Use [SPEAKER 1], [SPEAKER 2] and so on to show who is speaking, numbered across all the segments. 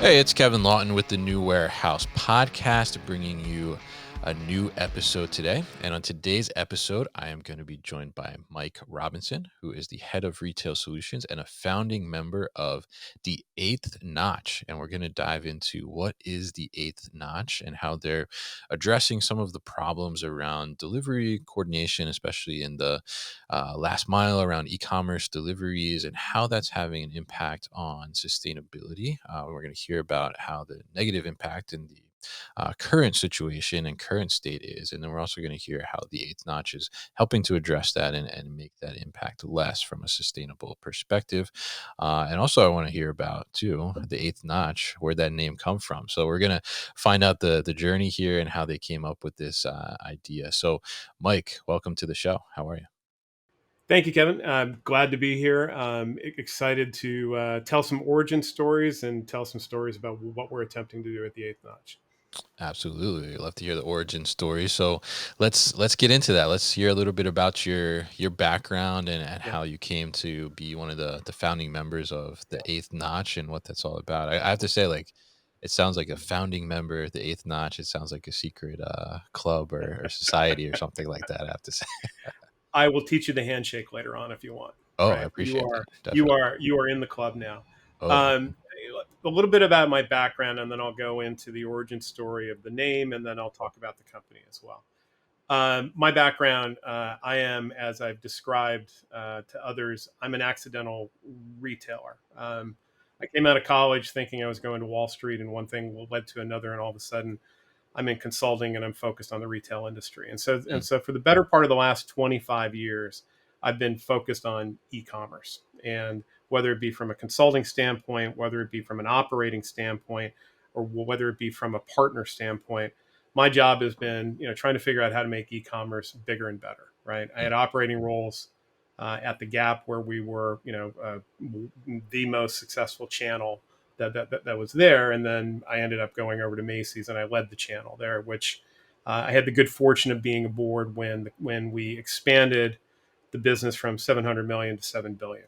[SPEAKER 1] Hey, it's Kevin Lawton with the New Warehouse Podcast, bringing you a new episode today. And on today's episode, I am going to be joined by Mike Robinson, who is the head of retail solutions and a founding member of the Eighth Notch. And we're going to dive into what is the Eighth Notch and how they're addressing some of the problems around delivery coordination, especially in the last mile around e-commerce deliveries and how that's having an impact on sustainability. We're going to hear about how the negative impact in the current situation and current state is. And then we're also going to hear how the Eighth Notch is helping to address that and make that impact less from a sustainable perspective. And also I want to hear about too, the Eighth Notch, where that name come from. So we're going to find out the journey here and how they came up with this idea. So Mike, welcome to the show. How are you?
[SPEAKER 2] Thank you, Kevin. I'm glad to be here. Excited to tell some origin stories and tell some stories about what we're attempting to do at the Eighth Notch.
[SPEAKER 1] Absolutely. I'd love to hear the origin story. So let's get into that. Let's hear a little bit about your background and
[SPEAKER 2] Yeah,
[SPEAKER 1] how you came to be one of the founding members of the
[SPEAKER 2] yeah.
[SPEAKER 1] Eighth Notch and what that's all about. I have to say, like, it sounds like a founding member, the Eighth Notch. It sounds like a secret club or society or something like that, I have to say.
[SPEAKER 2] I will teach you the handshake later on if you want.
[SPEAKER 1] Oh, I
[SPEAKER 2] Right? You
[SPEAKER 1] appreciate that.
[SPEAKER 2] are you
[SPEAKER 1] Definitely.
[SPEAKER 2] are you are in the club now.
[SPEAKER 1] Oh,
[SPEAKER 2] Um, a little bit about my background, and then I'll go into the origin story of the name, and then I'll talk about the company as well. My background, I am, as I've described to others, I'm an accidental retailer. I came out of college thinking I was going to Wall Street, and one thing led to another, and all of a sudden, I'm in consulting and I'm focused on the retail industry. And so for the better part of the last 25 years, I've been focused on e-commerce, and whether it be from a consulting standpoint, whether it be from an operating standpoint, or whether it be from a partner standpoint, my job has been, trying to figure out how to make e-commerce bigger and better. Right. I
[SPEAKER 1] mm,
[SPEAKER 2] had operating roles at the Gap, where we were, the most successful channel that was there. And then I ended up going over to Macy's, and I led the channel there, which I had the good fortune of being aboard when we expanded the business from 700 million to 7 billion.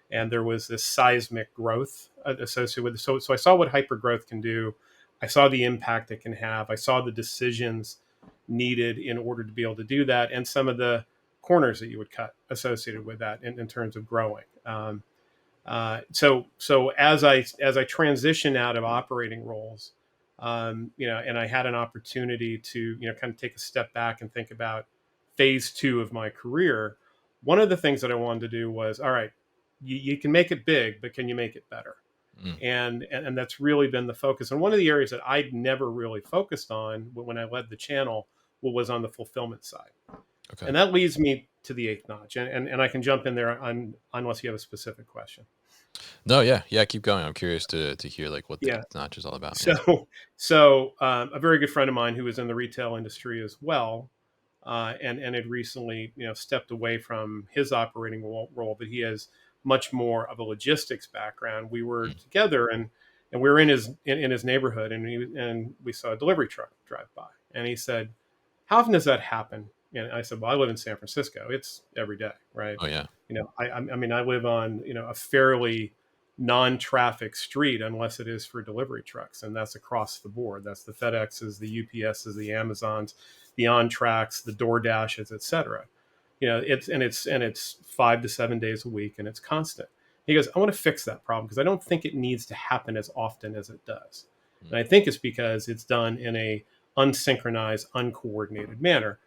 [SPEAKER 2] And there was this seismic growth associated with it. So I saw what hyper growth can do. I saw the impact it can have. I saw the decisions needed in order to be able to do that, and some of the corners that you would cut associated with that in terms of growing. So as I transition out of operating roles, and I had an opportunity to kind of take a step back and think about phase two of my career. One of the things that I wanted to do was, all right, you can make it big, but can you make it better?
[SPEAKER 1] mm,
[SPEAKER 2] And that's really been the focus. And one of the areas that I'd never really focused on when I led the channel was on the fulfillment side.
[SPEAKER 1] okay.
[SPEAKER 2] And that leads me to the Eighth Notch. And I can jump in there unless you have a specific question.
[SPEAKER 1] No, yeah, yeah. Keep going. I'm curious to hear like what the
[SPEAKER 2] Yeah.
[SPEAKER 1] Eighth Notch is all about. Yeah.
[SPEAKER 2] So a very good friend of mine who was in the retail industry as well, and had recently stepped away from his operating role, but he has much more of a logistics background. We were
[SPEAKER 1] Mm,
[SPEAKER 2] together, and we were in his neighborhood, and we saw a delivery truck drive by, and he said, "How often does that happen?" And I said, "Well, I live in San Francisco. It's every day, right?
[SPEAKER 1] oh yeah.
[SPEAKER 2] I mean, I live on a fairly non-traffic street unless it is for delivery trucks, and that's across the board. That's the FedExes, the UPSs, the Amazons, the OnTracks, the DoorDashes, etc. It's 5 to 7 days a week, and it's constant." He goes, "I want to fix that problem because I don't think it needs to happen as often as it does,
[SPEAKER 1] Mm,
[SPEAKER 2] and I think it's because it's done in a unsynchronized, uncoordinated manner.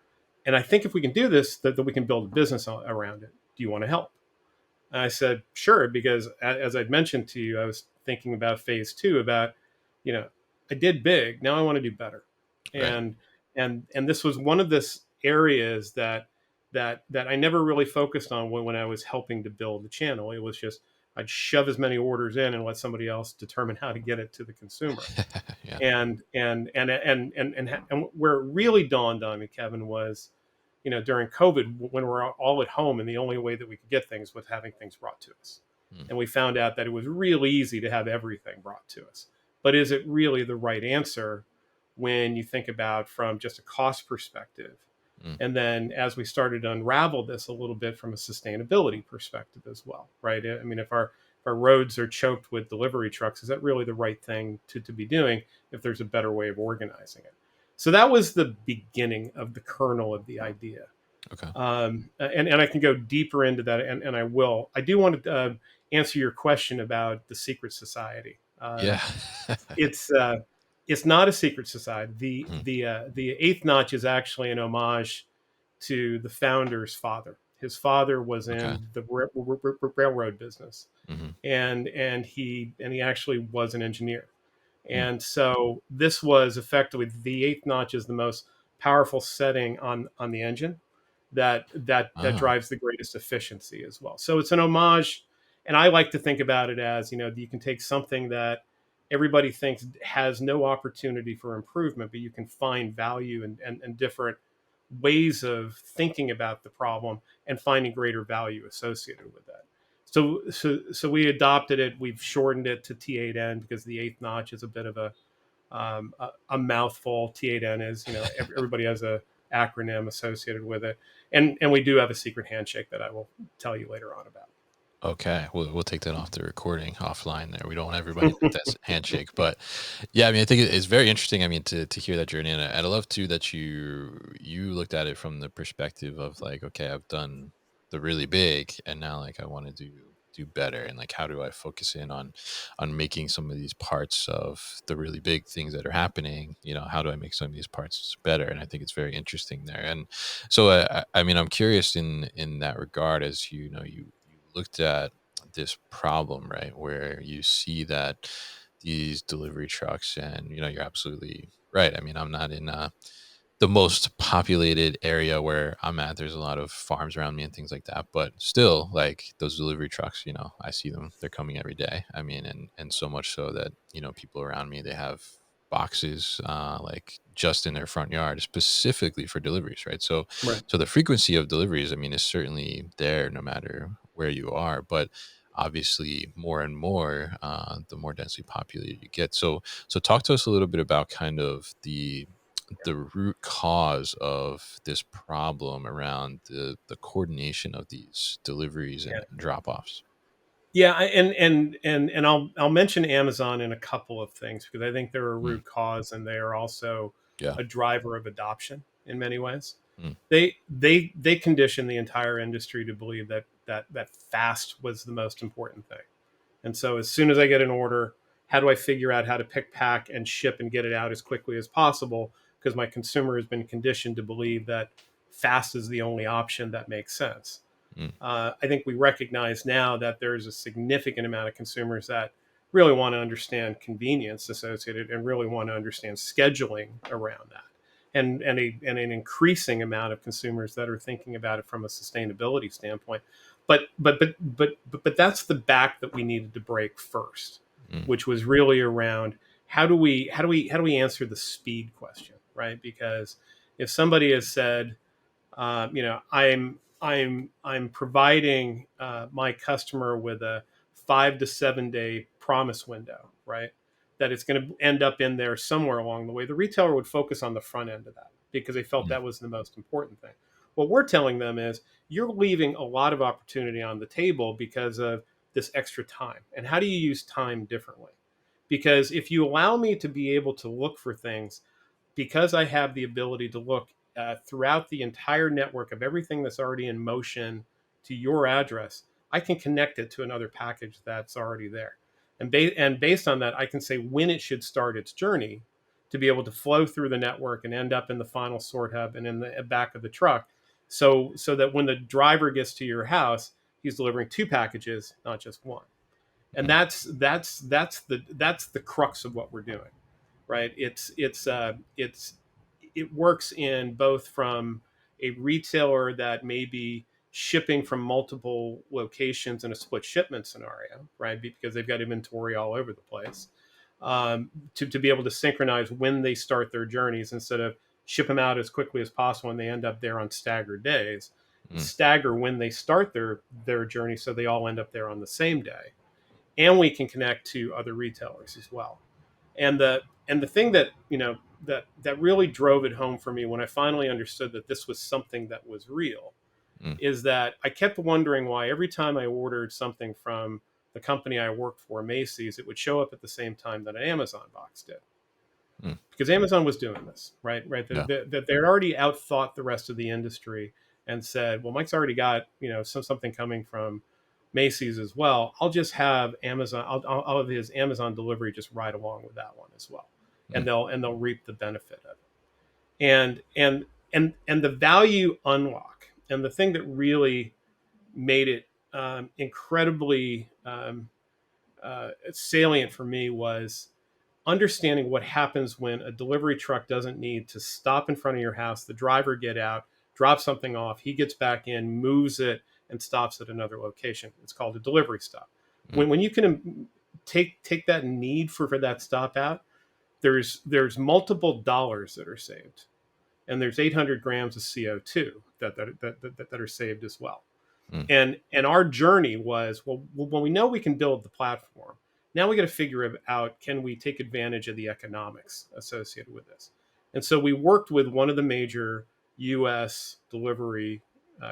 [SPEAKER 2] And I think if we can do this, that we can build a business around it. Do you want to help?" And I said, "Sure," because as I'd mentioned to you, I was thinking about phase two, about, you know, I did big, now I want to do better.
[SPEAKER 1] right.
[SPEAKER 2] And this was one of this areas that I never really focused on when I was helping to build the channel. It was just I'd shove as many orders in and let somebody else determine how to get it to the consumer.
[SPEAKER 1] Yeah.
[SPEAKER 2] And where it really dawned on me, Kevin, was during COVID, when we're all at home, and the only way that we could get things was having things brought to us.
[SPEAKER 1] Mm,
[SPEAKER 2] And we found out that it was really easy to have everything brought to us. But is it really the right answer when you think about from just a cost perspective?
[SPEAKER 1] mm,
[SPEAKER 2] And then as we started to unravel this a little bit from a sustainability perspective as well, right? I mean, if our our roads are choked with delivery trucks, is that really the right thing to be doing if there's a better way of organizing it? So that was the beginning of the kernel of the idea.
[SPEAKER 1] Okay.
[SPEAKER 2] And I can go deeper into that, and I will. I do want to answer your question about the secret society.
[SPEAKER 1] Yeah.
[SPEAKER 2] It's it's not a secret society. The
[SPEAKER 1] Mhm.
[SPEAKER 2] the uh, the eighth notch is actually an homage to the founder's father. His father was
[SPEAKER 1] Okay.
[SPEAKER 2] in the railroad business,
[SPEAKER 1] Mhm.
[SPEAKER 2] and he actually was an engineer.
[SPEAKER 1] Mm.
[SPEAKER 2] And so this was effectively the eighth notch is the most powerful setting on the engine that
[SPEAKER 1] Ah.
[SPEAKER 2] drives the greatest efficiency as well. So it's an homage, and I like to think about it as, you can take something that everybody thinks has no opportunity for improvement, but you can find value and different ways of thinking about the problem and finding greater value associated with that. So we adopted it. We've shortened it to T8N because the eighth notch is a bit of a mouthful. T8N is, everybody has a acronym associated with it, and we do have a secret handshake that I will tell you later on about.
[SPEAKER 1] Okay, we'll take that off the recording offline there. We don't want everybody to think that's handshake, but yeah, I mean, I think it's very interesting. I mean, to hear that journey, and I love too that you looked at it from the perspective of like, okay, I've done the really big, and now like I want to do better, and like how do I focus in on making some of these parts of the really big things that are happening? How do I make some of these parts better? And I think it's very interesting there. And so, I mean, I'm curious in that regard, as you looked at this problem, right, where you see that these delivery trucks, and you're absolutely right. I mean, I'm not in the most populated area where I'm at. There's a lot of farms around me and things like that, but still, like those delivery trucks, I see them. They're coming every day. I mean, and so much so that people around me, they have boxes like just in their front yard specifically for deliveries, right? So
[SPEAKER 2] Right.
[SPEAKER 1] so the frequency of deliveries, I mean, is certainly there no matter where you are, but obviously more and more, the more densely populated you get. So talk to us a little bit about kind of the root cause of this problem around the coordination of these deliveries
[SPEAKER 2] Yeah.
[SPEAKER 1] and drop offs.
[SPEAKER 2] Yeah, and I'll mention Amazon in a couple of things because I think they're a
[SPEAKER 1] Mm,
[SPEAKER 2] root cause and they are also
[SPEAKER 1] yeah.
[SPEAKER 2] a driver of adoption in many ways.
[SPEAKER 1] Mm,
[SPEAKER 2] They condition the entire industry to believe that fast was the most important thing. And so as soon as I get an order, how do I figure out how to pick, pack, and ship and get it out as quickly as possible? Because my consumer has been conditioned to believe that fast is the only option that makes sense.
[SPEAKER 1] mm,
[SPEAKER 2] I think we recognize now that there's a significant amount of consumers that really want to understand convenience associated and really want to understand scheduling around that. And an increasing amount of consumers that are thinking about it from a sustainability standpoint. But that's the back that we needed to break first,
[SPEAKER 1] mm,
[SPEAKER 2] which was really around how do we answer the speed question, right? Because if somebody has said, I'm providing my customer with a 5 to 7 day promise window, right? That it's going to end up in there somewhere along the way. The retailer would focus on the front end of that because they felt
[SPEAKER 1] mm,
[SPEAKER 2] that was the most important thing. What we're telling them is you're leaving a lot of opportunity on the table because of this extra time. And how do you use time differently? Because if you allow me to be able to look for things because I have the ability to look throughout the entire network of everything that's already in motion to your address, I can connect it to another package that's already there. And based on that, I can say when it should start its journey to be able to flow through the network and end up in the final sort hub and in the back of the truck. So that when the driver gets to your house, he's delivering two packages, not just one. And
[SPEAKER 1] mm,
[SPEAKER 2] that's the crux of what we're doing, right? It works in both from a retailer that may be shipping from multiple locations in a split shipment scenario, right? Because they've got inventory all over the place, to be able to synchronize when they start their journeys instead of ship them out as quickly as possible and they end up there on staggered days.
[SPEAKER 1] mm,
[SPEAKER 2] Stagger when they start their journey so they all end up there on the same day, and we can connect to other retailers as well. And the thing that that really drove it home for me when I finally understood that this was something that was real
[SPEAKER 1] mm,
[SPEAKER 2] is that I kept wondering why every time I ordered something from the company I worked for, Macy's, it would show up at the same time that an Amazon box did,
[SPEAKER 1] Mm.
[SPEAKER 2] because Amazon was doing this, right? Right.
[SPEAKER 1] Yeah.
[SPEAKER 2] That they're already outthought the rest of the industry and said, well, Mike's already got, something coming from Macy's as well. I'll just have Amazon. I'll have his Amazon delivery just ride along with that one as well, and
[SPEAKER 1] Mm.
[SPEAKER 2] they'll reap the benefit of it. And the value unlock, and the thing that really made it incredibly salient for me was understanding what happens when a delivery truck doesn't need to stop in front of your house, the driver get out, drop something off, he gets back in, moves it, and stops at another location. It's called a delivery stop.
[SPEAKER 1] Mm.
[SPEAKER 2] When you can take that need for that stop out, there's multiple dollars that are saved, and there's 800 grams of CO2 that are saved as well.
[SPEAKER 1] Mm.
[SPEAKER 2] And our journey was, well, when we know we can build the platform, now we got to figure out, can we take advantage of the economics associated with this? And so we worked with one of the major US delivery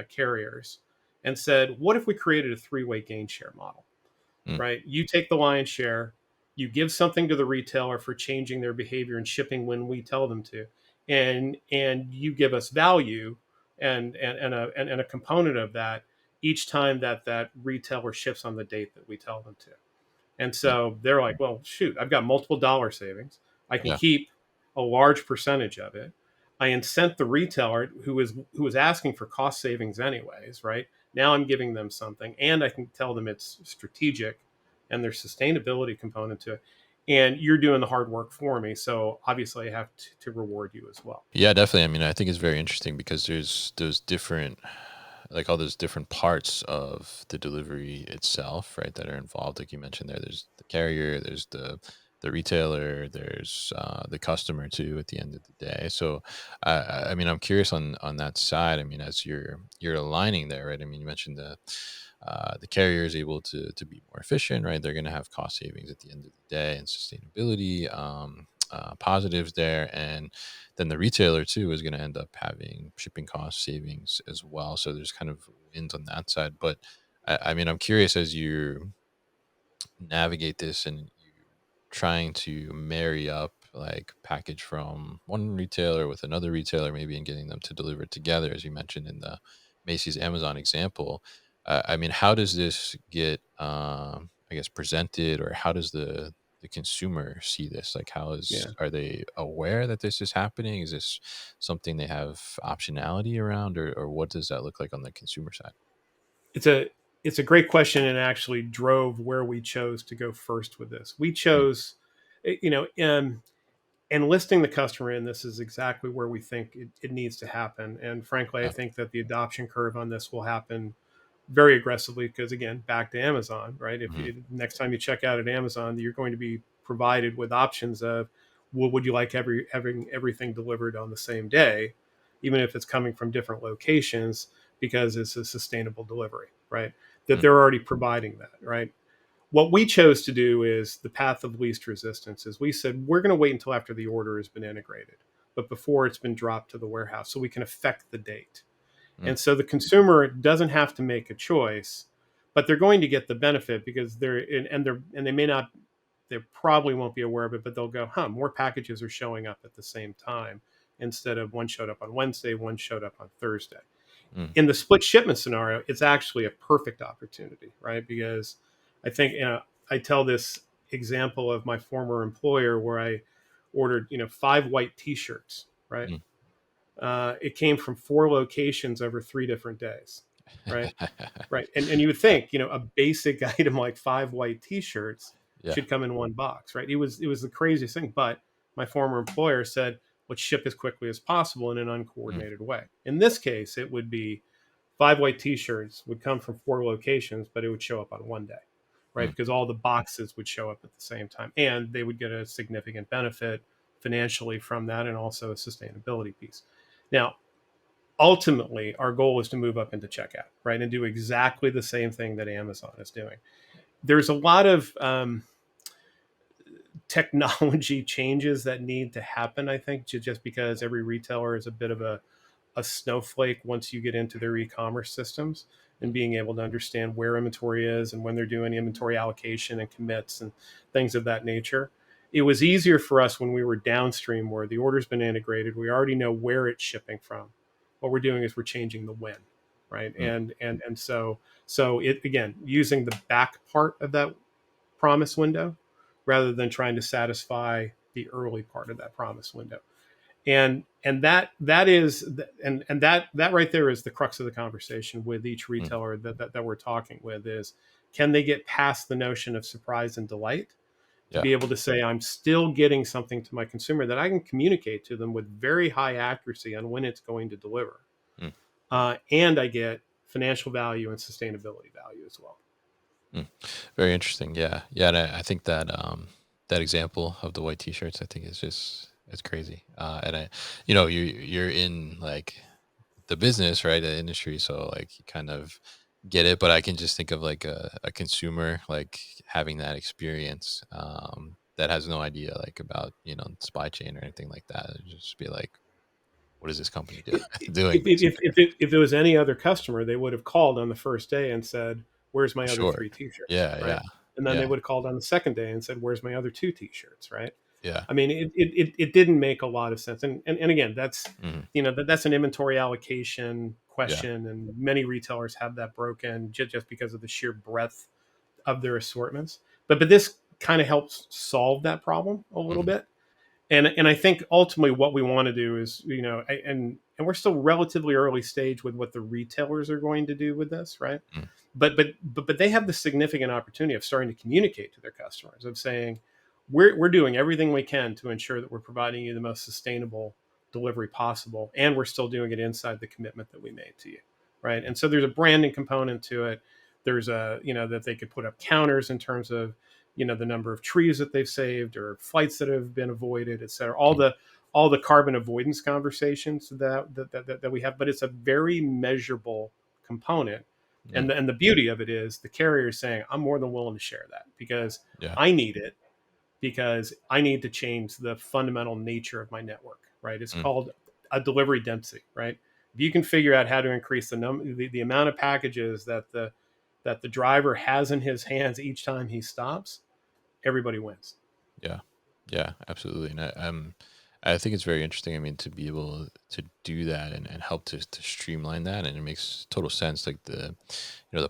[SPEAKER 2] carriers and said, what if we created a three-way gain share model?
[SPEAKER 1] Mm.
[SPEAKER 2] Right? You take the lion's share, you give something to the retailer for changing their behavior and shipping when we tell them to, and you give us value and a component of that each time that retailer ships on the date that we tell them to. And
[SPEAKER 1] Mm.
[SPEAKER 2] so they're like, well, shoot, I've got multiple dollar savings. I can
[SPEAKER 1] Yeah.
[SPEAKER 2] keep a large percentage of it. I incent the retailer who was asking for cost savings anyways, right? Now I'm giving them something, and I can tell them it's strategic and there's sustainability component to it. And you're doing the hard work for me. So obviously I have to reward you as well.
[SPEAKER 1] Yeah, definitely. I mean, I think it's very interesting because there's those different, like all those different parts of the delivery itself, right, that are involved. Like you mentioned there, there's the carrier, there's the retailer, there's the customer too. At the end of the day, so I mean, I'm curious on that side. I mean, as you're aligning there, right? I mean, you mentioned the carrier is able to be more efficient, right? They're going to have cost savings at the end of the day and sustainability positives there, and then the retailer too is going to end up having shipping cost savings as well. So there's kind of wins on that side. But I mean, I'm curious as you navigate this and you trying to marry up like package from one retailer with another retailer maybe and getting them to deliver it together as you mentioned in the Macy's Amazon example. I mean, how does this get I guess presented, or how does the consumer see this? Like, how is
[SPEAKER 2] Yeah.
[SPEAKER 1] are they aware that this is happening? Is this something they have optionality around, or what does that look like on the consumer side?
[SPEAKER 2] It's a great question, and actually drove where we chose to go first with this. We
[SPEAKER 1] Mm.
[SPEAKER 2] chose, enlisting the customer in this is exactly where we think it needs to happen. And frankly, I
[SPEAKER 1] Yeah.
[SPEAKER 2] think that the adoption curve on this will happen very aggressively because, again, back to Amazon, right? If
[SPEAKER 1] Hmm.
[SPEAKER 2] you, next time you check out at Amazon, you're going to be provided with options of, well, would you like having everything delivered on the same day, even if it's coming from different locations, because it's a sustainable delivery, right? That
[SPEAKER 1] Mm.
[SPEAKER 2] they're already providing that, right? What we chose to do is the path of least resistance. Is we said we're going to wait until after the order has been integrated, but before it's been dropped to the warehouse, so we can affect the date.
[SPEAKER 1] Mm.
[SPEAKER 2] And so the consumer doesn't have to make a choice, but they're going to get the benefit because and they may not, they probably won't be aware of it, but they'll go, huh, more packages are showing up at the same time, instead of one showed up on Wednesday, one showed up on Thursday.
[SPEAKER 1] Mm.
[SPEAKER 2] In the split shipment scenario, it's actually a perfect opportunity, right? Because I think, I tell this example of my former employer where I ordered, 5 white T-shirts, right?
[SPEAKER 1] Mm.
[SPEAKER 2] It came from 4 locations over 3 different days, right? Right. And you would
[SPEAKER 1] Yeah.
[SPEAKER 2] think, a basic item like 5 white T-shirts
[SPEAKER 1] Yeah.
[SPEAKER 2] should come in one box, right? It was the craziest thing. But my former employer said, let's ship as quickly as possible in an
[SPEAKER 1] Mm.
[SPEAKER 2] uncoordinated way. In this case, it would be 5 white T-shirts would come from 4 locations, but it would show up on one day, right?
[SPEAKER 1] Mm.
[SPEAKER 2] Because all the boxes would show up at the same time, and they would get a significant benefit financially from that, and also a sustainability piece. Now, ultimately, our goal is to move up into checkout, right, and do exactly the same thing that Amazon is doing. There's a lot of technology changes that need to happen, I think, just because every retailer is a bit of a snowflake once you get into their e-commerce systems. and being able to understand where inventory is and when they're doing inventory allocation and commits and things of that nature. It was easier for us when we were downstream where the order's been integrated. We already know where it's shipping from. What we're doing is we're changing the when, right?
[SPEAKER 1] Mm.
[SPEAKER 2] So it, again, using the back part of that promise window rather than trying to satisfy the early part of that promise window. And that is and that right there is the crux of the conversation with each
[SPEAKER 1] Mm.
[SPEAKER 2] retailer that we're talking with is, can they get past the notion of surprise and delight to
[SPEAKER 1] Yeah.
[SPEAKER 2] be able to say, I'm still getting something to my consumer that I can communicate to them with very high accuracy on when it's going to deliver,
[SPEAKER 1] Mm.
[SPEAKER 2] and I get financial value and sustainability value as well.
[SPEAKER 1] Mm. Very interesting. Yeah. Yeah. And I think that that example of the white t-shirts, I think is just it's crazy. And you're in like the business, right? The industry. So like you kind of get it, but I can just think of like a consumer like having that experience that has no idea like about, supply chain or anything like that. It'd just be like, what is this company
[SPEAKER 2] If,
[SPEAKER 1] doing basically?
[SPEAKER 2] if it was any other customer, they would have called on the first day and said, "Where's my other
[SPEAKER 1] Sure.
[SPEAKER 2] three T-shirts?"
[SPEAKER 1] Yeah.
[SPEAKER 2] Right,
[SPEAKER 1] Yeah.
[SPEAKER 2] and then they
[SPEAKER 1] Yeah.
[SPEAKER 2] would have called on the second day and said, "Where's my other two T-shirts?" Right.
[SPEAKER 1] Yeah.
[SPEAKER 2] I mean, it didn't make a lot of sense, and again, that's
[SPEAKER 1] Hmm.
[SPEAKER 2] that's an inventory allocation
[SPEAKER 1] Yeah.
[SPEAKER 2] question, and many retailers have that broken just because of the sheer breadth of their assortments. But this kind of helps solve that problem a little
[SPEAKER 1] Hmm.
[SPEAKER 2] bit, and I think ultimately what we want to do is, and we're still relatively early stage with what the retailers are going to do with this, right?
[SPEAKER 1] Mm.
[SPEAKER 2] But they have the significant opportunity of starting to communicate to their customers of saying, we're doing everything we can to ensure that we're providing you the most sustainable delivery possible, and we're still doing it inside the commitment that we made to you, right? And so there's a branding component to it. There's a, that they could put up counters in terms of, the number of trees that they've saved or flights that have been avoided, et cetera.
[SPEAKER 1] Mm.
[SPEAKER 2] All the carbon avoidance conversations that we have, but it's a very measurable component.
[SPEAKER 1] Mm.
[SPEAKER 2] And the beauty of it is the carrier is saying, I'm more than willing to share that because
[SPEAKER 1] Yeah.
[SPEAKER 2] I need it, because I need to change the fundamental nature of my network, right? It's
[SPEAKER 1] Mm.
[SPEAKER 2] called a delivery density, right? If you can figure out how to increase the amount of packages that the driver has in his hands each time he stops, everybody wins.
[SPEAKER 1] Yeah. Yeah, absolutely. And I think it's very interesting. I mean, to be able to do that and help to streamline that, and it makes total sense. Like the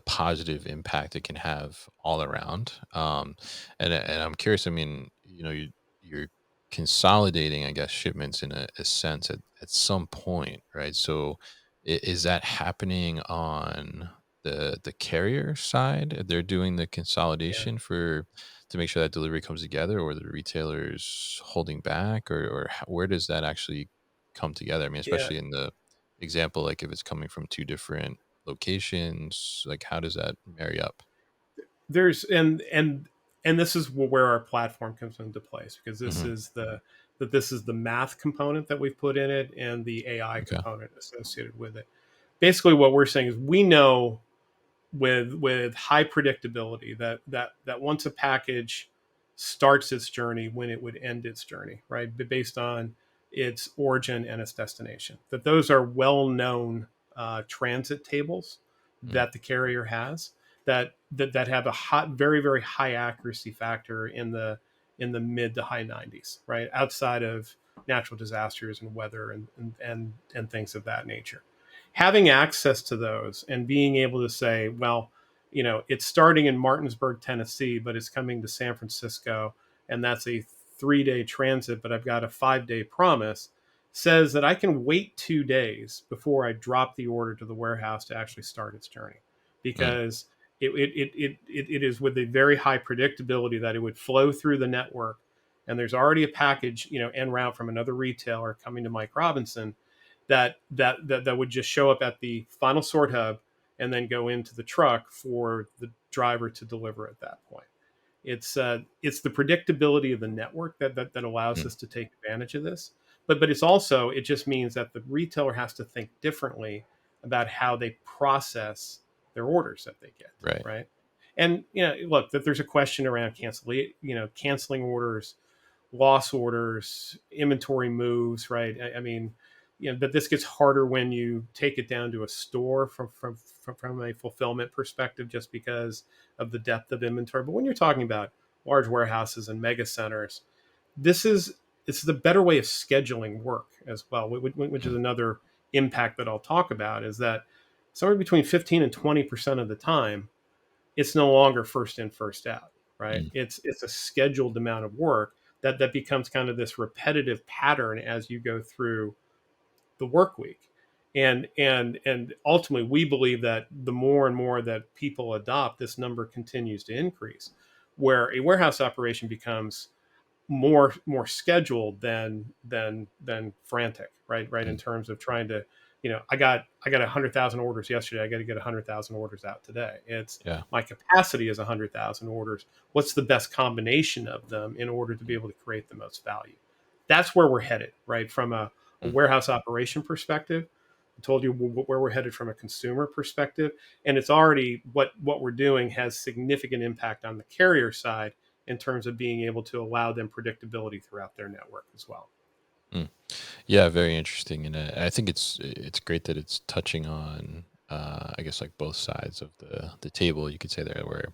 [SPEAKER 1] positive impact it can have all around. And I'm curious. I mean, you're consolidating, I guess, shipments in a sense at some point, right? So, is that happening on the carrier side? They're doing the
[SPEAKER 2] Yeah.
[SPEAKER 1] consolidation for to make sure that delivery comes together, or the retailer's holding back, or where does that actually come together? I mean,
[SPEAKER 2] Yeah.
[SPEAKER 1] especially in the example, like if it's coming from two different locations, like how does that marry up?
[SPEAKER 2] There's and this is where our platform comes into place, because
[SPEAKER 1] Hmm.
[SPEAKER 2] this is the math component that we've put in it and the AI
[SPEAKER 1] Okay.
[SPEAKER 2] component associated with it. Basically, what we're saying is we know with high predictability that once a package starts its journey, when it would end its journey, right? But based on its origin and its destination, that those are well known transit tables
[SPEAKER 1] Mm.
[SPEAKER 2] that the carrier has that have a very very high accuracy factor in the mid to high 90s, right? Outside of natural disasters and weather and things of that nature, having access to those and being able to say, well, it's starting in Martinsburg, Tennessee, but it's coming to San Francisco, and that's a 3-day transit, but I've got a 5-day promise, says that I can wait 2 days before I drop the order to the warehouse to actually start its journey,
[SPEAKER 1] Mm.
[SPEAKER 2] because it is with a very high predictability that it would flow through the network, and there's already a package, en route from another retailer coming to Mike Robinson, that would just show up at the final sort hub and then go into the truck for the driver to deliver at that point. It's the predictability of the network that allows
[SPEAKER 1] Mm.
[SPEAKER 2] us to take advantage of this. But it's also, it just means that the retailer has to think differently about how they process their orders that they get,
[SPEAKER 1] Right.
[SPEAKER 2] right? And look, that there's a question around canceling orders, loss orders, inventory moves, right? I mean, that this gets harder when you take it down to a store from a fulfillment perspective, just because of the depth of inventory. But when you're talking about large warehouses and mega centers, this is it's the better way of scheduling work as well, which is
[SPEAKER 1] Mm,
[SPEAKER 2] another impact that I'll talk about. Is that somewhere between 15 and 20% of the time, it's no longer first in, first out, right?
[SPEAKER 1] mm,
[SPEAKER 2] It's a scheduled amount of work that becomes kind of this repetitive pattern as you go through the work week. And ultimately, we believe that the more and more that people adopt, this number continues to increase, where a warehouse operation becomes more scheduled than frantic, right, in
[SPEAKER 1] mm.
[SPEAKER 2] terms of trying to, I got 100,000 orders yesterday, I got to get 100,000 orders out today. It's
[SPEAKER 1] Yeah.
[SPEAKER 2] my capacity is 100,000 orders. What's the best combination of them in order to be
[SPEAKER 1] Mm,
[SPEAKER 2] able to create the most value? That's where we're headed, right, from a
[SPEAKER 1] mm,
[SPEAKER 2] warehouse operation perspective. I told you where we're headed from a consumer perspective, and it's already what we're doing has significant impact on the carrier side in terms of being able to allow them predictability throughout their network as well.
[SPEAKER 1] mm. Yeah, very interesting, and I think it's great that it's touching on, I guess, like both sides of the table. You could say there, where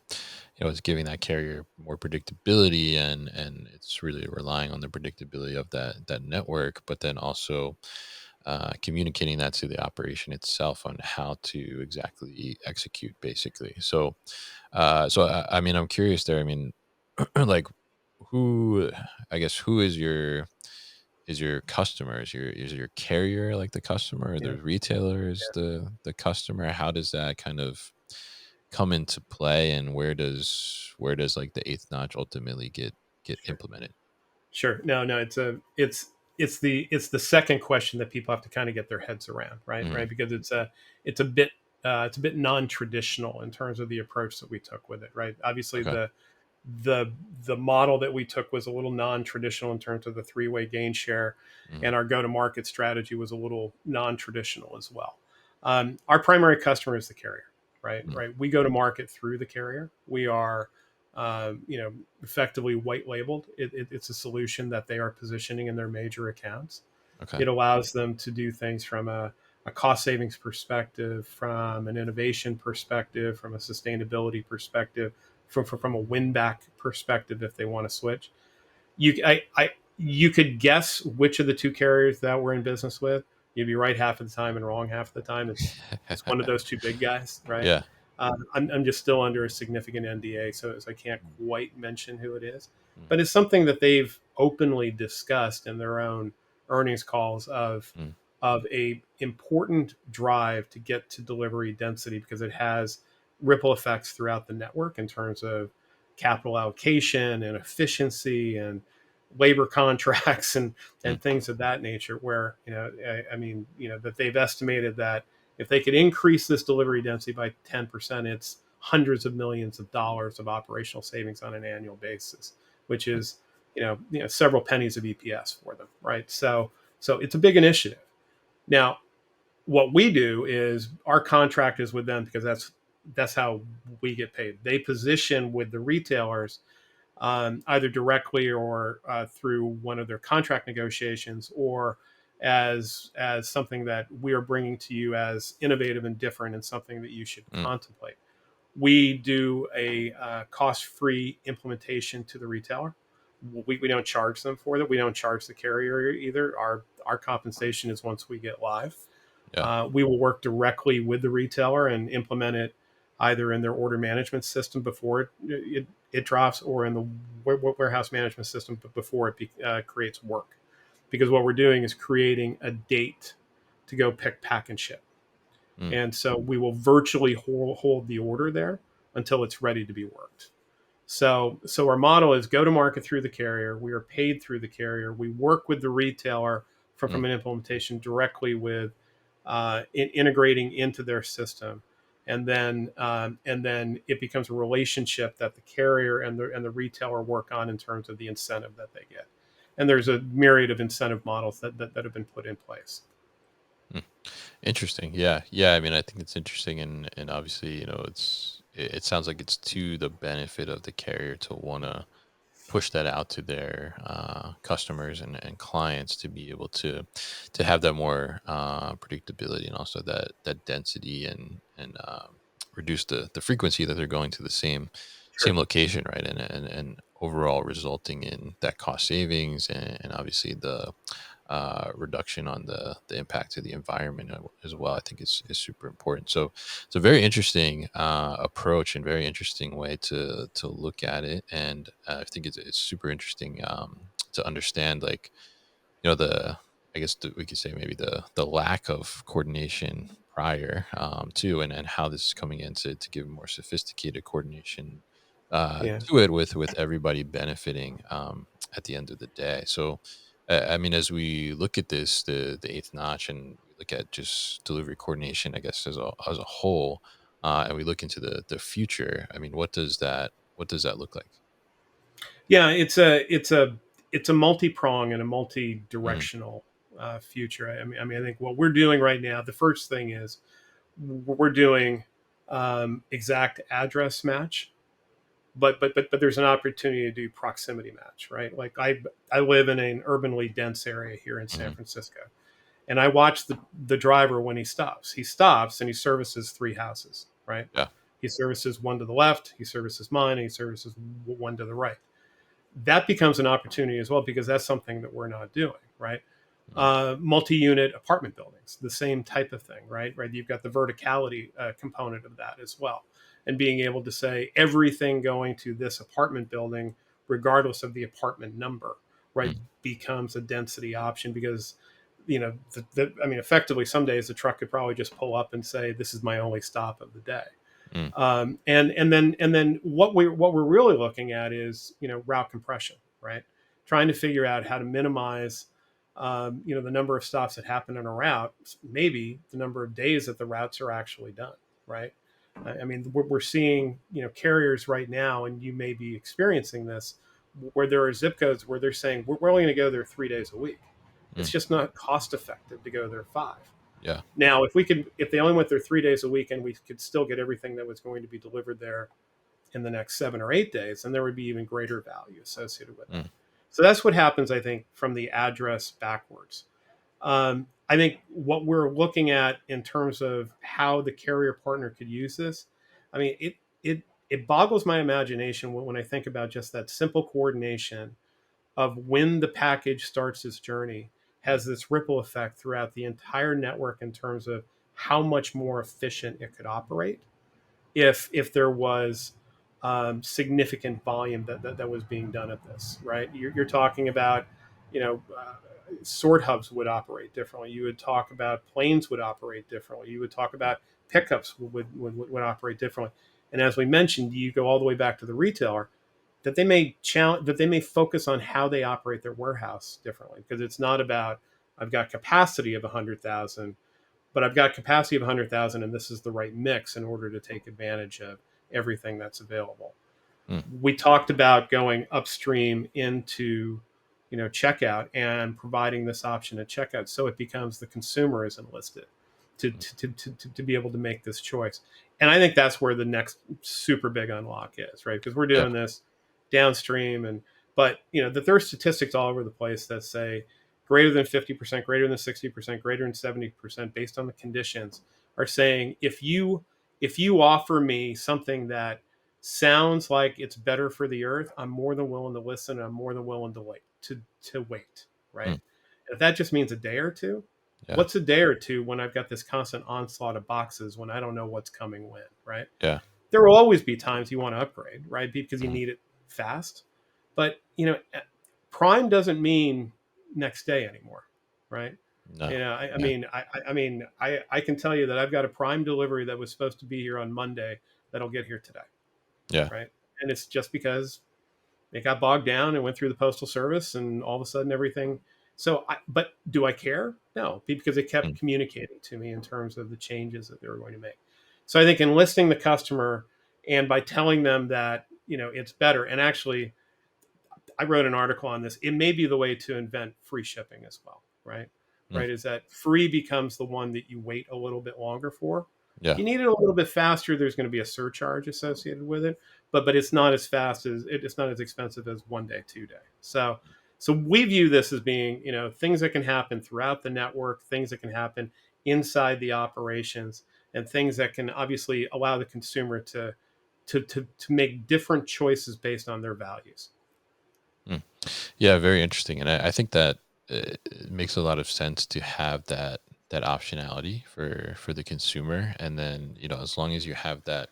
[SPEAKER 1] it's giving that carrier more predictability, and it's really relying on the predictability of that network, but then also communicating that to the operation itself on how to exactly execute, basically. So I mean, I'm curious there. I mean, like, who, I guess, who is your customer? Is your carrier like the customer, or
[SPEAKER 2] Yeah,
[SPEAKER 1] the retailer is
[SPEAKER 2] yeah,
[SPEAKER 1] the customer? How does that kind of come into play, and where does like the eighth notch ultimately get
[SPEAKER 2] sure,
[SPEAKER 1] implemented?
[SPEAKER 2] sure. No, no, it's the second question that people have to kind of get their heads around, right,
[SPEAKER 1] Mm,
[SPEAKER 2] right, because it's a bit non-traditional in terms of the approach that we took with it, right. Obviously,
[SPEAKER 1] okay.
[SPEAKER 2] the the model that we took was a little non-traditional in terms of the three-way gain share,
[SPEAKER 1] Mm,
[SPEAKER 2] and our go-to-market strategy was a little non-traditional as well. Our primary customer is the carrier, right,
[SPEAKER 1] mm,
[SPEAKER 2] right. We go to market through the carrier. We are effectively white labeled. It's a solution that they are positioning in their major accounts.
[SPEAKER 1] okay.
[SPEAKER 2] It allows them to do things from a cost savings perspective, from an innovation perspective, from a sustainability perspective, from a win back perspective if they want to switch. You could guess which of the two carriers that we're in business with. You'd be right half of the time and wrong half of the time. It's one of those two big guys, right?
[SPEAKER 1] Yeah.
[SPEAKER 2] I'm just still under a significant NDA, so I can't
[SPEAKER 1] Mm,
[SPEAKER 2] quite mention who it is.
[SPEAKER 1] mm,
[SPEAKER 2] But it's something that they've openly discussed in their own earnings calls
[SPEAKER 1] mm,
[SPEAKER 2] of a important drive to get to delivery density because it has ripple effects throughout the network in terms of capital allocation and efficiency and labor contracts and
[SPEAKER 1] mm,
[SPEAKER 2] things of that nature where I mean that they've estimated that if they could increase this delivery density by 10%, it's hundreds of millions of dollars of operational savings on an annual basis, which
[SPEAKER 1] mm,
[SPEAKER 2] is several pennies of EPS for them, right? So it's a big initiative. Now, what we do is our contract is with them because that's how we get paid. They position with the retailers either directly or through one of their contract negotiations, or as something that we are bringing to you as innovative and different and something that you should
[SPEAKER 1] mm.
[SPEAKER 2] contemplate. We do a cost-free implementation to the retailer. We don't charge them for that. We don't charge the carrier either. Our compensation is once we get live.
[SPEAKER 1] Yeah.
[SPEAKER 2] We will work directly with the retailer and implement it either in their order management system before it drops, or in the warehouse management system before it creates work. Because what we're doing is creating a date to go pick, pack, and ship.
[SPEAKER 1] Mm,
[SPEAKER 2] And so we will virtually hold the order there until it's ready to be worked. So our model is go to market through the carrier. We are paid through the carrier. We work with the retailer from
[SPEAKER 1] mm,
[SPEAKER 2] an implementation directly with integrating into their system, and then it becomes a relationship that the carrier and the retailer work on in terms of the incentive that they get. And there's a myriad of incentive models that have been put in place.
[SPEAKER 1] mm. Interesting. Yeah. Yeah. I mean, I think it's interesting, and obviously, it sounds like it's to the benefit of the carrier to want to push that out to their customers and clients, to be able to have that more predictability, and also that density, reduce the frequency that they're going to the same
[SPEAKER 2] Sure.
[SPEAKER 1] location, right? And overall resulting in that cost savings, and obviously the reduction on the impact to the environment as well. I think is super important. So it's a very interesting approach and very interesting way to look at it. And I think it's super interesting to understand, like, the I guess we could say maybe the lack of coordination prior to, and how this is coming in to give more sophisticated coordination
[SPEAKER 2] Yeah.
[SPEAKER 1] to it, with everybody benefiting at the end of the day. So I mean, as we look at this, the eighth notch, and we look at just delivery coordination, I guess, as a whole, and we look into the future. I mean, what does that look like?
[SPEAKER 2] Yeah, it's a multi-prong and a
[SPEAKER 1] Mm,
[SPEAKER 2] multi-directional future. I think what we're doing right now, the first thing is we're doing exact address match, but there's an opportunity to do proximity match, right? Like I live in an urbanly dense area here in San
[SPEAKER 1] mm,
[SPEAKER 2] Francisco, and I watch the driver when he stops. He stops and he services three houses, right?
[SPEAKER 1] yeah.
[SPEAKER 2] He services one to the left, he services mine, and he services one to the right. That becomes an opportunity as well because that's something that we're not doing, right?
[SPEAKER 1] Mm,
[SPEAKER 2] Multi-unit apartment buildings, the same type of thing, right? Right. You've got the verticality component of that as well, and being able to say everything going to this apartment building, regardless of the apartment number, right,
[SPEAKER 1] mm,
[SPEAKER 2] becomes a density option because effectively, some days the truck could probably just pull up and say, "This is my only stop of the day."
[SPEAKER 1] mm,
[SPEAKER 2] And then what we're really looking at is route compression, right? Trying to figure out how to minimize the number of stops that happen in a route, maybe the number of days that the routes are actually done, right? I mean, we're seeing carriers right now, and you may be experiencing this, where there are zip codes where they're saying we're only going to go there 3 days a week. It's
[SPEAKER 1] mm,
[SPEAKER 2] just not cost effective to go there five.
[SPEAKER 1] yeah.
[SPEAKER 2] Now, if they only went there 3 days a week and we could still get everything that was going to be delivered there in the next 7 or 8 days, then there would be even greater value associated with that.
[SPEAKER 1] Mm,
[SPEAKER 2] So that's what happens, I think, from the address backwards. I think what we're looking at in terms of how the carrier partner could use this, I mean, it boggles my imagination when I think about just that simple coordination of when the package starts its journey has this ripple effect throughout the entire network in terms of how much more efficient it could operate if there was significant volume that was being done at this, right? You're talking about, you know, uh, sort hubs would operate differently. You would talk about planes would operate differently. You would talk about pickups would operate differently. And as we mentioned, you go all the way back to the retailer that they may focus on how they operate their warehouse differently because it's not about I've got capacity of 100,000, but I've got capacity of 100,000 and this is the right mix in order to take advantage of everything that's available.
[SPEAKER 1] mm,
[SPEAKER 2] We talked about going upstream into checkout and providing this option at checkout so it becomes the consumer is enlisted
[SPEAKER 1] mm,
[SPEAKER 2] to be able to make this choice. And I think that's where the next super big unlock is, right? Because we're
[SPEAKER 1] yeah.
[SPEAKER 2] doing this downstream, but that there are statistics all over the place that say greater than 50%, greater than 60%, greater than 70% based on the conditions are saying if you offer me something that sounds like it's better for the earth, I'm more than willing to listen. And I'm more than willing to wait, right?
[SPEAKER 1] Mm,
[SPEAKER 2] If that just means a day or two,
[SPEAKER 1] yeah.
[SPEAKER 2] what's a day or two when I've got this constant onslaught of boxes when I don't know what's coming when, right?
[SPEAKER 1] Yeah.
[SPEAKER 2] There will always be times you want to upgrade, right? Because you
[SPEAKER 1] Mhm.
[SPEAKER 2] need it fast. But Prime doesn't mean next day anymore, right?
[SPEAKER 1] No.
[SPEAKER 2] I
[SPEAKER 1] Yeah.
[SPEAKER 2] mean, I can tell you that I've got a Prime delivery that was supposed to be here on Monday that'll get here today,
[SPEAKER 1] Yeah.
[SPEAKER 2] right? And it's just because it got bogged down and went through the postal service, and all of a sudden everything. But do I care? No, because it kept
[SPEAKER 1] Mm,
[SPEAKER 2] communicating to me in terms of the changes that they were going to make. So I think enlisting the customer and by telling them that it's better. And actually, I wrote an article on this. It may be the way to invent free shipping as well, right?
[SPEAKER 1] mm,
[SPEAKER 2] Right? Is that free becomes the one that you wait a little bit longer for. If
[SPEAKER 1] yeah.
[SPEAKER 2] you need it a little bit faster, there's going to be a surcharge associated with it, but it's not as fast as it's not as expensive as 1 day, 2 day. So we view this as being things that can happen throughout the network, things that can happen inside the operations, and things that can obviously allow the consumer to make different choices based on their values.
[SPEAKER 1] Mm. Yeah, very interesting, and I think that it makes a lot of sense to have that optionality for the consumer, and then as long as you have that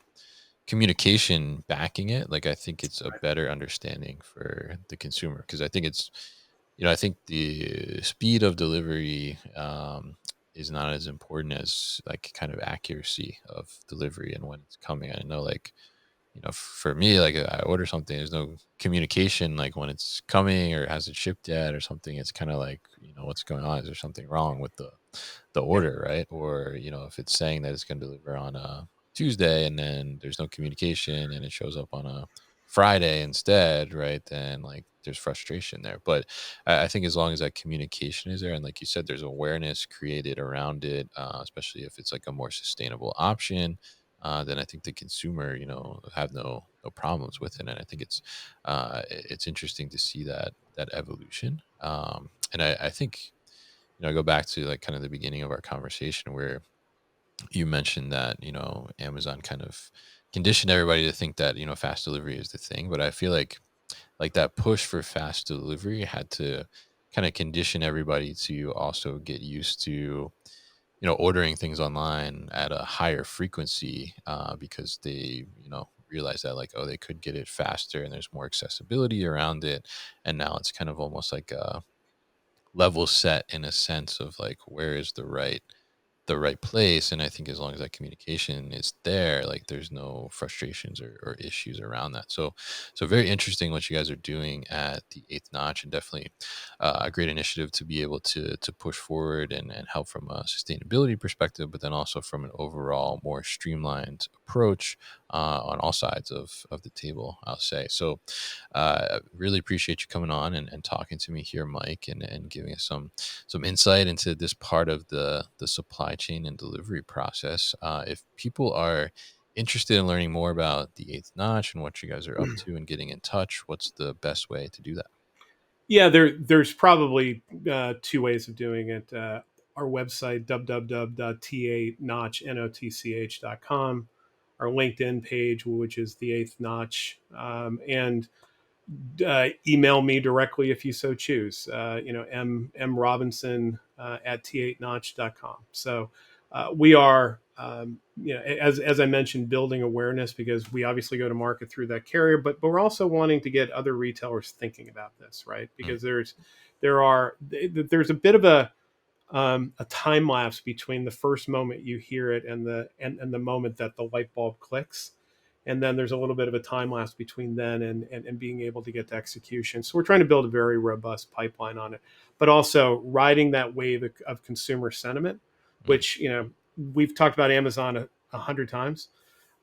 [SPEAKER 1] communication backing it, like I think it's a
[SPEAKER 2] Right.
[SPEAKER 1] better understanding for the consumer because I think it's I think the speed of delivery is not as important as like kind of accuracy of delivery and when it's coming. I know like for me, like I order something, there's no communication like when it's coming or has it shipped yet or something. It's kind of like, what's going on? Is there something wrong with the
[SPEAKER 2] Yeah.
[SPEAKER 1] order, right? Or, if it's saying that it's going to deliver on a Tuesday and then there's no communication and it shows up on a Friday instead, right? Then like there's frustration there. But I think as long as that communication is there, and like you said, there's awareness created around it, especially if it's like a more sustainable option, then I think the consumer, have no problems with it. And I think it's interesting to see that evolution. And I think I go back to like kind of the beginning of our conversation where you mentioned that Amazon kind of conditioned everybody to think that fast delivery is the thing, but I feel like that push for fast delivery had to kind of condition everybody to also get used to ordering things online at a higher frequency because they realize that like, oh, they could get it faster and there's more accessibility around it, and now it's kind of almost like a level set in a sense of like where is the right place. And I think as long as that communication is there, like there's no frustrations or issues around that. So very interesting what you guys are doing at the Eighth Notch, and definitely a great initiative to be able to push forward and help from a sustainability perspective, but then also from an overall more streamlined approach on all sides of the table, I'll say. So really appreciate you coming on and talking to me here, Mike, and giving us some insight into this part of the supply chain and delivery process. If people are interested in learning more about the Eighth Notch and what you guys are up to and getting in touch, what's the best way to do that?
[SPEAKER 2] Yeah, there's probably two ways of doing it. Our website, www.t8notch.com, our LinkedIn page, which is the Eighth Notch, and email me directly if you so choose. M Robinson at t8notch.com. So we are, as I mentioned, building awareness because we obviously go to market through that carrier, but we're also wanting to get other retailers thinking about this, right?
[SPEAKER 1] Mm,
[SPEAKER 2] Because there's a bit of a time lapse between the first moment you hear it and the moment that the light bulb clicks, and then there's a little bit of a time lapse between then and being able to get to execution. So we're trying to build a very robust pipeline on it, but also riding that wave of consumer sentiment,
[SPEAKER 1] mm,
[SPEAKER 2] which we've talked about Amazon a hundred times.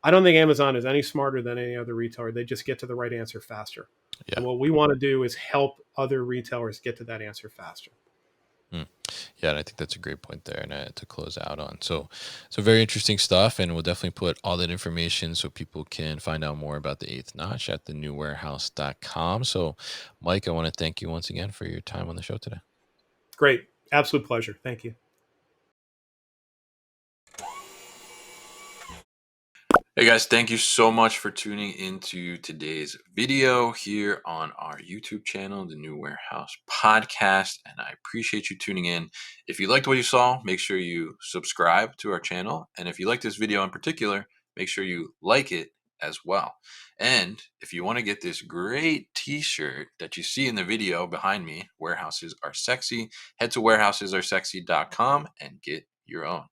[SPEAKER 2] I don't think Amazon is any smarter than any other retailer. They just get to the right answer faster,
[SPEAKER 1] yeah.
[SPEAKER 2] and what we want to do is help other retailers get to that answer faster.
[SPEAKER 1] Mm. Yeah, and I think that's a great point there, and to close out on. So very interesting stuff, and we'll definitely put all that information so people can find out more about the Eighth Notch at thenewwarehouse.com. So, Mike, I want to thank you once again for your time on the show today.
[SPEAKER 2] Great, absolute pleasure. Thank you.
[SPEAKER 1] Hey guys, thank you so much for tuning into today's video here on our YouTube channel, The New Warehouse Podcast, and I appreciate you tuning in. If you liked what you saw, make sure you subscribe to our channel, and if you like this video in particular, make sure you like it as well. And if you want to get this great t-shirt that you see in the video behind me, Warehouses Are Sexy, head to warehousesAreSexy.com and get your own.